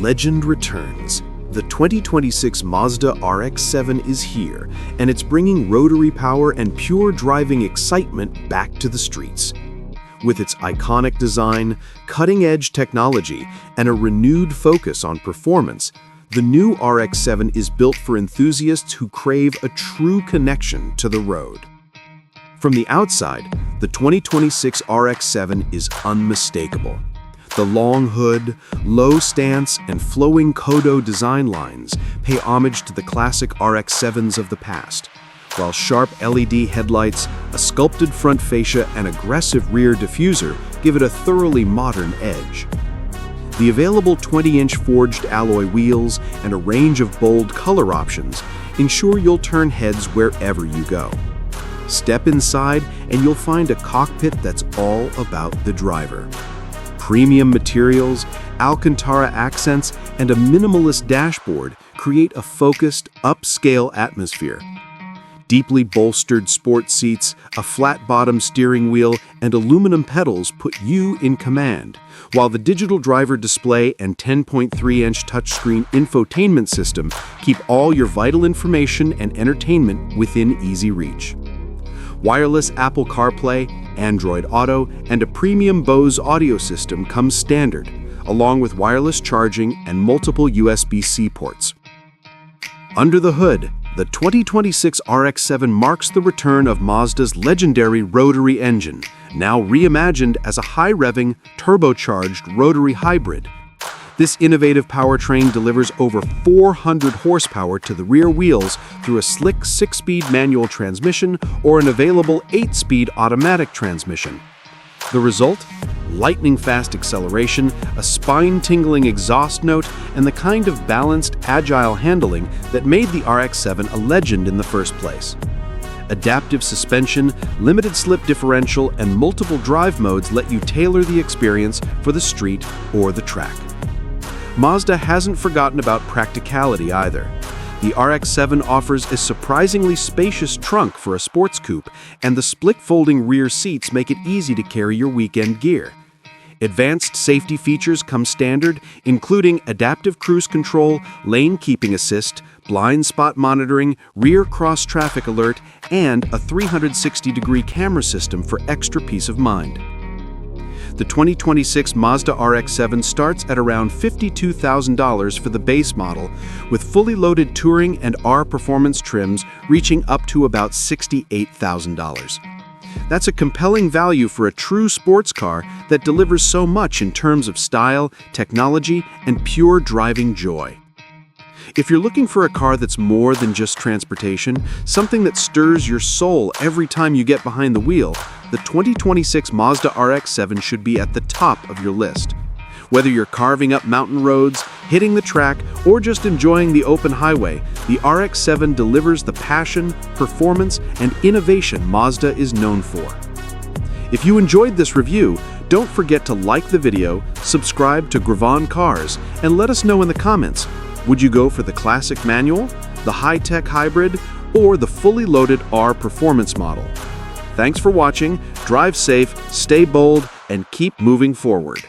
legend returns. The 2026 Mazda RX-7 is here, and it's bringing rotary power and pure driving excitement back to the streets. With its iconic design, cutting-edge technology, and a renewed focus on performance, the new RX-7 is built for enthusiasts who crave a true connection to the road. From the outside, the 2026 RX-7 is unmistakable. The long hood, low stance, and flowing Kodo design lines pay homage to the classic RX-7s of the past, while sharp LED headlights, a sculpted front fascia, and aggressive rear diffuser give it a thoroughly modern edge. The available 20-inch forged alloy wheels and a range of bold color options ensure you'll turn heads wherever you go. Step inside and you'll find a cockpit that's all about the driver. Premium materials, Alcantara accents, and a minimalist dashboard create a focused, upscale atmosphere. Deeply bolstered sports seats, a flat-bottom steering wheel, and aluminum pedals put you in command, while the digital driver display and 10.3-inch touchscreen infotainment system keep all your vital information and entertainment within easy reach. Wireless Apple CarPlay, Android Auto, and a premium Bose audio system come standard, along with wireless charging and multiple USB-C ports. Under the hood, the 2026 RX-7 marks the return of Mazda's legendary Rotary-Engine, now reimagined as a high-revving, turbocharged rotary hybrid. This innovative powertrain delivers over 400 horsepower to the rear wheels through a slick 6-speed manual transmission or an available 8-speed automatic transmission. The result? Lightning-fast acceleration, a spine-tingling exhaust note, and the kind of balanced, agile handling that made the RX-7 a legend in the first place. Adaptive suspension, limited slip differential, and multiple drive modes let you tailor the experience for the street or the track. Mazda hasn't forgotten about practicality either. The RX-7 offers a surprisingly spacious trunk for a sports coupe, and the split-folding rear seats make it easy to carry your weekend gear. Advanced safety features come standard, including adaptive cruise control, lane keeping assist, blind spot monitoring, rear cross-traffic alert, and a 360-degree camera system for extra peace of mind. The 2026 Mazda RX-7 starts at around $52,000 for the base model, with fully loaded Touring and R Performance trims reaching up to about $68,000. That's a compelling value for a true sports car that delivers so much in terms of style, technology, and pure driving joy. If you're looking for a car that's more than just transportation, something that stirs your soul every time you get behind the wheel, the 2026 Mazda RX-7 should be at the top of your list. Whether you're carving up mountain roads, hitting the track, or just enjoying the open highway, the RX-7 delivers the passion, performance, and innovation Mazda is known for. If you enjoyed this review, don't forget to like the video, subscribe to Gravon Cars, and let us know in the comments. Would you go for the classic manual, the high-tech hybrid, or the fully loaded R Performance model? Thanks for watching, drive safe, stay bold, and keep moving forward.